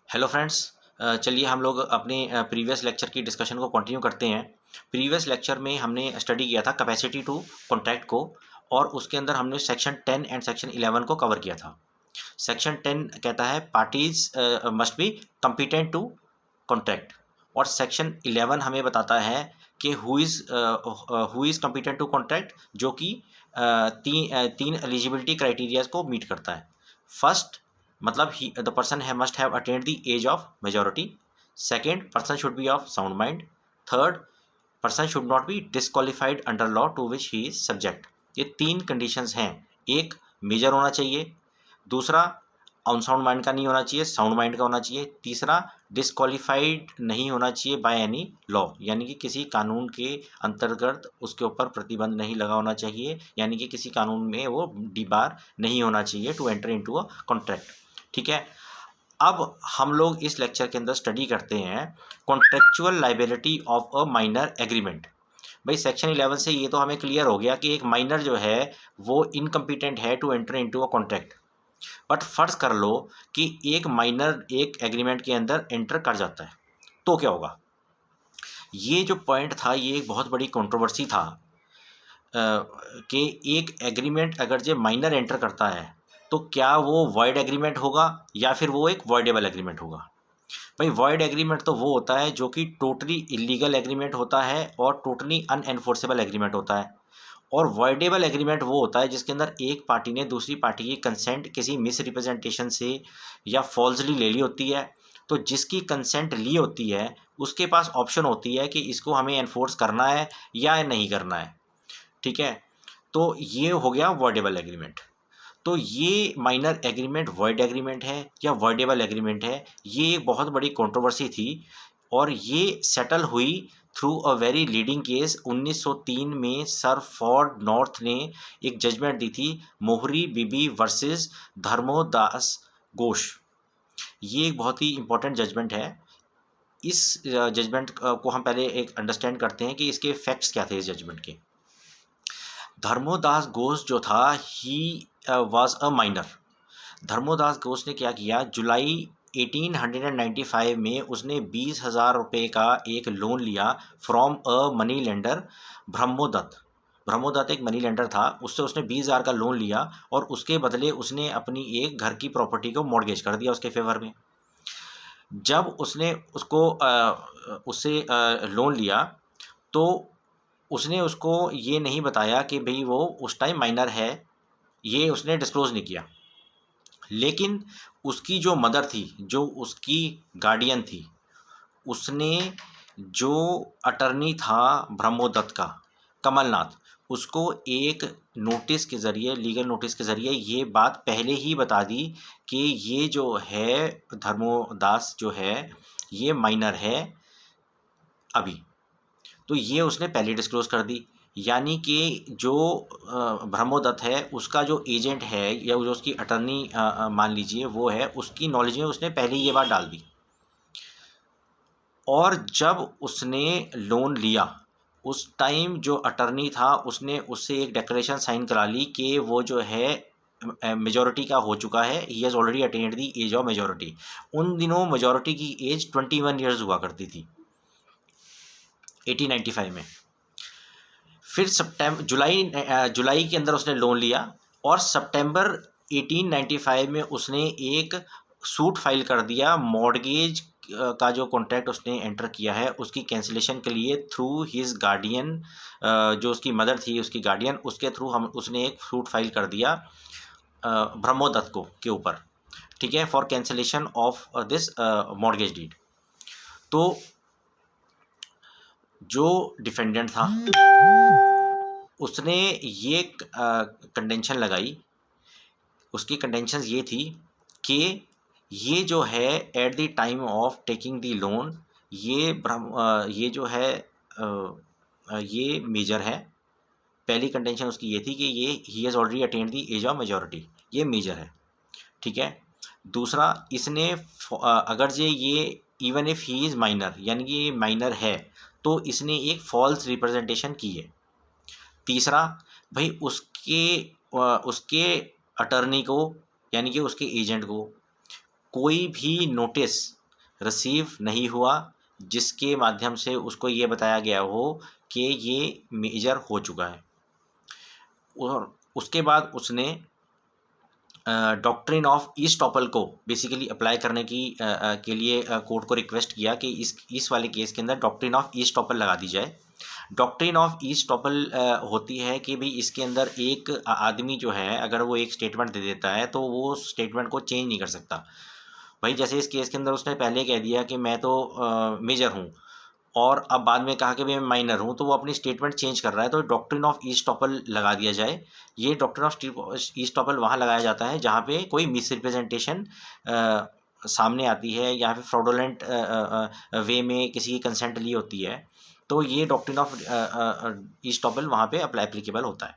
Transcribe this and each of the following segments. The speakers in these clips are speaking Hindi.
हेलो फ्रेंड्स, चलिए हम लोग अपने प्रीवियस लेक्चर की डिस्कशन को कंटिन्यू करते हैं। प्रीवियस लेक्चर में हमने स्टडी किया था कैपेसिटी टू कॉन्ट्रैक्ट को, और उसके अंदर हमने सेक्शन 10 एंड सेक्शन 11 को कवर किया था। सेक्शन 10 कहता है parties must be competent to contract, और सेक्शन 11 हमें बताता है कि who is competent to contract, जो कि तीन एलिजिबिलिटी क्राइटेरियाज को मीट करता है। फर्स्ट, मतलब the person must have attend the age of majority. Second, person should be of sound mind. Third, person should not be disqualified under law to which he is subject. ये तीन कंडीशंस हैं। एक, मेजर होना चाहिए। दूसरा, अनसाउंड माइंड का नहीं होना चाहिए, साउंड माइंड का होना चाहिए। तीसरा, डिसक्वालिफाइड नहीं होना चाहिए बाय एनी लॉ, यानी कि किसी कानून के अंतर्गत उसके ऊपर प्रतिबंध नहीं लगा होना चाहिए, यानी कि किसी कानून में वो डिबार नहीं होना चाहिए to enter into a contract. ठीक है। अब हम लोग इस लेक्चर के अंदर स्टडी करते हैं contractual liability of a minor agreement. भाई सेक्शन 11 से ये तो हमें क्लियर हो गया कि एक माइनर जो है वो इनकम्पिटेंट है to enter into a contract. But फर्ज कर लो कि एक माइनर एक एग्रीमेंट के अंदर एंटर कर जाता है, तो क्या होगा? ये जो पॉइंट था ये एक बहुत बड़ी कंट्रोवर्सी था कि एक एग्रीमेंट अगर जो माइनर एंटर करता है तो क्या वो वॉइड एग्रीमेंट होगा या फिर वो एक वॉइडेबल एग्रीमेंट होगा। भाई वॉइड एग्रीमेंट तो वो होता है जो कि टोटली इलीगल एग्रीमेंट होता है और टोटली अनएनफोर्सेबल एग्रीमेंट होता है, और वॉइडेबल एग्रीमेंट वो होता है जिसके अंदर एक पार्टी ने दूसरी पार्टी की कंसेंट किसी मिस रिप्रेजेंटेशन से या फॉल्सली ले ली होती है। तो जिसकी कंसेंट ली होती है उसके पास ऑप्शन होती है कि इसको हमें एनफोर्स करना है या नहीं करना है। ठीक है। तो ये हो गया वॉइडेबल एग्रीमेंट। तो ये माइनर एग्रीमेंट वॉइड एग्रीमेंट है या वॉइडेबल एग्रीमेंट है, ये एक बहुत बड़ी कंट्रोवर्सी थी, और ये सेटल हुई through a very leading case. 1903 में सर फॉर्ड नॉर्थ ने एक जजमेंट दी थी, मोहरी बीबी वर्सेस धर्मोदास घोष। ये एक बहुत ही इंपॉर्टेंट जजमेंट है। इस जजमेंट को हम पहले एक अंडरस्टैंड करते हैं कि इसके फैक्ट्स क्या थे इस जजमेंट के। धर्मोदास घोष जो था he was a minor. Dharmodas Ghosh ने क्या किया, जुलाई 1895 में उसने 20,000 रुपये का एक लोन लिया फ्रॉम अ मनी लेंडर ब्रह्मोदत्त। ब्रह्मोदत्त एक मनी लेंडर था, उससे उसने 20,000 का लोन लिया और उसके बदले उसने अपनी एक घर की प्रॉपर्टी को मॉर्गेज कर दिया उसके फेवर में। जब उसने उससे लोन लिया तो उसने उसको ये नहीं बताया कि भाई वो उस टाइम माइनर है, ये उसने डिस्क्लोज़ नहीं किया। लेकिन उसकी जो मदर थी, जो उसकी गार्डियन थी, उसने जो अटर्नी था ब्रह्मोदत्त का, कमलनाथ, उसको एक नोटिस के ज़रिए, लीगल नोटिस के ज़रिए ये बात पहले ही बता दी कि ये जो है धर्मोदास जो है ये माइनर है अभी। तो ये उसने पहले डिस्क्लोज़ कर दी, यानी कि जो ब्रह्मोदत्त है उसका जो एजेंट है या जो उसकी अटर्नी मान लीजिए वो है, उसकी नॉलेज में उसने पहले ही ये बात डाल दी। और जब उसने लोन लिया उस टाइम जो अटर्नी था उसने उससे एक डिक्लेरेशन साइन करा ली कि वो जो है मेजॉरिटी का हो चुका है, he has already attend the age of majority. उन दिनों मेजॉरिटी की एज 21 ईयर्स हुआ करती थी 1895 में। फिर जुलाई के अंदर उसने लोन लिया और सितंबर 1895 में उसने एक सूट फाइल कर दिया मॉर्गेज का जो कॉन्ट्रैक्ट उसने एंटर किया है उसकी कैंसिलेशन के लिए थ्रू हिज गार्डियन। जो उसकी मदर थी उसकी गार्डियन, उसके थ्रू उसने एक सूट फाइल कर दिया ब्रह्मोदत्त को के ऊपर। ठीक है, for cancellation of this mortgage deed. तो जो डिफेंडेंट था उसने ये कंटेंशन लगाई, उसकी कंटेंशंस ये थी कि ये जो है at the time of taking the loan ये जो है ये मेजर है। पहली कंटेंशन उसकी ये थी कि ये he has already attend the age of majority, ये मेजर है। ठीक है। दूसरा, इसने अगर ये even if he is minor, यानी कि ये माइनर है, तो इसने एक फॉल्स रिप्रेजेंटेशन की है। तीसरा, भाई उसके अटर्नी को, यानी कि उसके एजेंट को कोई भी नोटिस रिसीव नहीं हुआ जिसके माध्यम से उसको ये बताया गया हो कि ये मेजर हो चुका है। और उसके बाद उसने डॉक्ट्रिन ऑफ ईस्टॉपल को बेसिकली अप्लाई करने के लिए कोर्ट को रिक्वेस्ट किया कि इस वाले केस के अंदर डॉक्ट्रिन ऑफ ईस्टॉपल लगा दी जाए। डॉक्ट्रिन ऑफ ईस्टॉपल होती है कि भाई इसके अंदर एक आदमी जो है अगर वो एक स्टेटमेंट दे देता है तो वो स्टेटमेंट को चेंज नहीं कर सकता। भाई जैसे इस केस के अंदर उसने पहले कह दिया कि मैं तो मेजर हूँ और अब बाद में कहा कि भाई मैं माइनर हूँ, तो वो अपनी स्टेटमेंट चेंज कर रहा है, तो डॉक्ट्रिन ऑफ ईस्टॉपल लगा दिया जाए। ये डॉक्ट्रिन ऑफ ईस्टॉपल वहाँ लगाया जाता है जहाँ पे कोई मिसरिप्रेजेंटेशन सामने आती है या फिर फ्रॉडोलेंट वे में किसी की कंसेंट ली होती है, तो ये डॉक्ट्रिन ऑफ ईस्टॉपल वहाँ पे एप्लीकेबल होता है।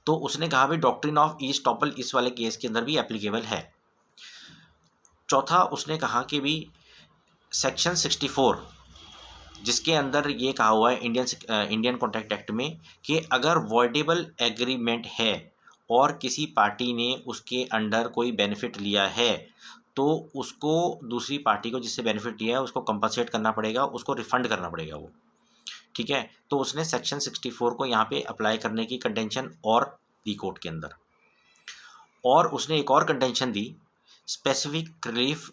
तो उसने कहा भाई डॉक्ट्रिन ऑफ ईस्टॉपल इस वाले केस के अंदर भी एप्लीकेबल है। चौथा उसने कहा कि भी सेक्शन 64 जिसके अंदर ये कहा हुआ है इंडियन कॉन्ट्रैक्ट एक्ट में कि अगर वॉइडेबल एग्रीमेंट है और किसी पार्टी ने उसके अंडर कोई बेनिफिट लिया है तो उसको दूसरी पार्टी को जिससे बेनिफिट लिया है उसको कंपनसेट करना पड़ेगा, उसको रिफंड करना पड़ेगा वो। ठीक है, तो उसने सेक्शन 64 को यहाँ पे अप्लाई करने की कंटेंशन और दी कोर्ट के अंदर। और उसने एक और contention the specific relief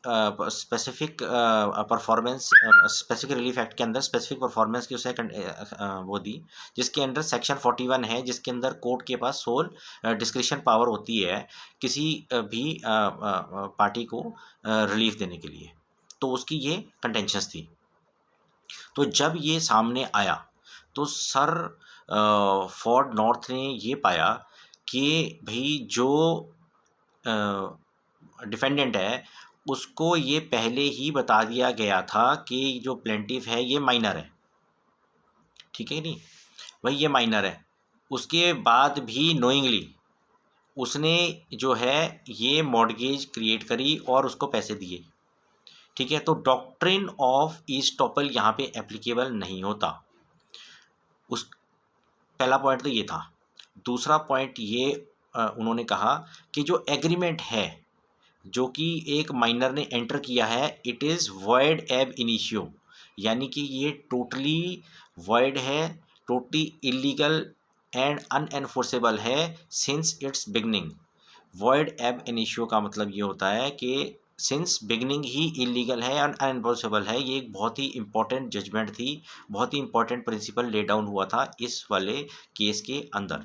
act के अंदर स्पेसिफिक परफॉर्मेंस की उसे वो दी, जिसके अंदर सेक्शन 41 है, जिसके अंदर कोर्ट के पास सोल डिस्क्रिशन पावर होती है किसी भी पार्टी को रिलीफ देने के लिए। तो उसकी ये कंटेंशंस थी। तो जब ये सामने आया तो सर फोर्ड नॉर्थ ने ये पाया कि भाई जो डिफेंडेंट है उसको ये पहले ही बता दिया गया था कि जो प्लेंटिफ है ये माइनर है। ठीक है नहीं भाई, ये माइनर है। उसके बाद भी नोइंगली उसने जो है ये मॉर्गेज क्रिएट करी और उसको पैसे दिए। ठीक है, तो डॉक्ट्रिन ऑफ ईस्टॉपल यहाँ पे एप्लीकेबल नहीं होता। उस पहला पॉइंट तो ये था। दूसरा पॉइंट ये उन्होंने कहा कि जो एग्रीमेंट है जो कि एक माइनर ने एंटर किया है इट इज़ वॉइड एब इनिशियो, यानी कि ये टोटली वॉइड है, टोटली इलीगल एंड अनएनफोर्सेबल है सिंस इट्स बिगनिंग। वॉइड एब इनिशियो का मतलब ये होता है कि सिंस बिगनिंग ही इलीगल है एंड अनएनफोर्सेबल है। ये एक बहुत ही इंपॉर्टेंट जजमेंट थी, बहुत ही इंपॉर्टेंट प्रिंसिपल ले डाउन हुआ था इस वाले केस के अंदर।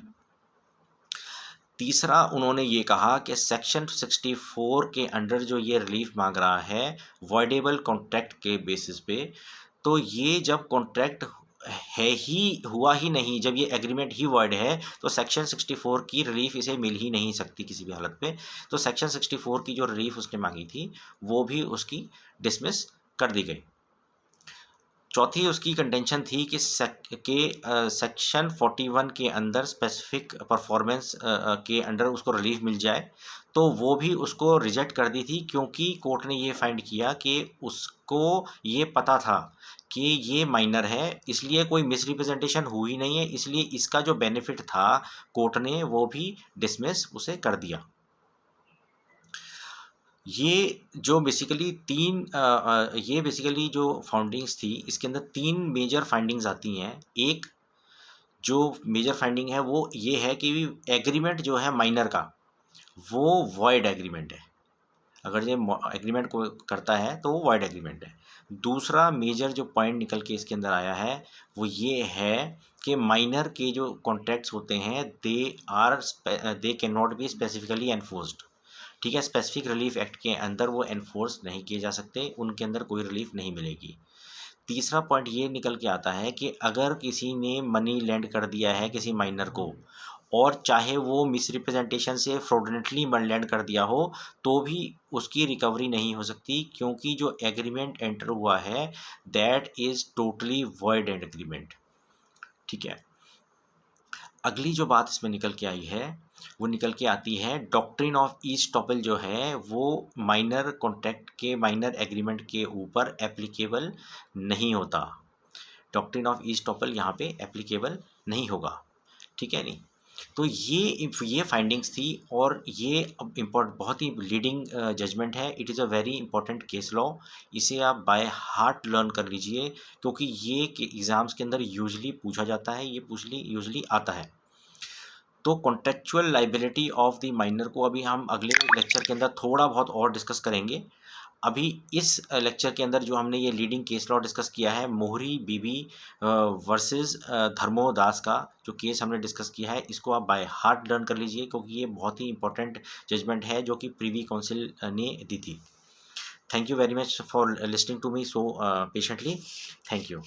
तीसरा उन्होंने ये कहा कि सेक्शन 64 के अंडर जो ये रिलीफ मांग रहा है वॉइडेबल कॉन्ट्रैक्ट के बेसिस पे, तो ये जब कॉन्ट्रैक्ट है ही हुआ ही नहीं, जब ये एग्रीमेंट ही वॉइड है तो सेक्शन 64 की रिलीफ इसे मिल ही नहीं सकती किसी भी हालत पे। तो सेक्शन 64 की जो रिलीफ उसने मांगी थी वो भी उसकी डिसमिस कर दी गई। चौथी उसकी कंटेंशन थी कि सेक्शन 41 के अंदर स्पेसिफिक परफॉर्मेंस के अंडर उसको रिलीफ मिल जाए, तो वो भी उसको रिजेक्ट कर दी थी क्योंकि कोर्ट ने ये फाइंड किया कि उसको ये पता था कि ये माइनर है, इसलिए कोई मिसरिप्रेजेंटेशन हुई नहीं है, इसलिए इसका जो बेनिफिट था कोर्ट ने वो भी डिसमिस उसे कर दिया। ये जो बेसिकली ये बेसिकली जो फाउंडिंग्स थी इसके अंदर 3 मेजर फाइंडिंग्स आती हैं। एक जो मेजर फाइंडिंग है वो ये है कि एग्रीमेंट जो है माइनर का वो वॉइड एग्रीमेंट है, अगर ये एग्रीमेंट को करता है तो वो वॉइड एग्रीमेंट है। दूसरा मेजर जो पॉइंट निकल के इसके अंदर आया है वो ये है कि माइनर के जो कॉन्ट्रैक्ट्स होते हैं they can not be specifically enforced. ठीक है, स्पेसिफिक रिलीफ एक्ट के अंदर वो एनफोर्स नहीं किए जा सकते, उनके अंदर कोई रिलीफ नहीं मिलेगी। तीसरा पॉइंट ये निकल के आता है कि अगर किसी ने मनी लैंड कर दिया है किसी माइनर को और चाहे वो मिसरिप्रेजेंटेशन से फ्रॉडनेटली मनी लैंड कर दिया हो तो भी उसकी रिकवरी नहीं हो सकती क्योंकि जो एग्रीमेंट एंटर हुआ है that is totally void agreement. ठीक है, अगली जो बात इसमें निकल के आई है वो निकल के आती है डॉक्ट्रिन ऑफ ईस्टॉपल जो है वो माइनर कॉन्ट्रैक्ट के माइनर एग्रीमेंट के ऊपर एप्लीकेबल नहीं होता। डॉक्ट्रिन ऑफ ईस्टॉपल यहाँ पे एप्लीकेबल नहीं होगा। ठीक है नहीं, तो ये फाइंडिंग्स थी और ये बहुत ही लीडिंग जजमेंट है। It is a very important case law. इसे आप बाय हार्ट लर्न कर लीजिए, क्योंकि ये एग्ज़ाम्स के अंदर यूजली पूछा जाता है, ये यूजली आता है। तो contractual liability of the minor को अभी हम अगले लेक्चर के अंदर थोड़ा बहुत और डिस्कस करेंगे। अभी इस लेक्चर के अंदर जो हमने ये लीडिंग केस लॉ डिस्कस किया है, मोहरी बीबी वर्सेस धर्मो दास का जो केस हमने डिस्कस किया है, इसको आप बाय हार्ट लर्न कर लीजिए, क्योंकि ये बहुत ही इंपॉर्टेंट जजमेंट है जो कि प्रीवी काउंसिल ने दी थी। Thank you very much for listening to me so patiently. Thank you.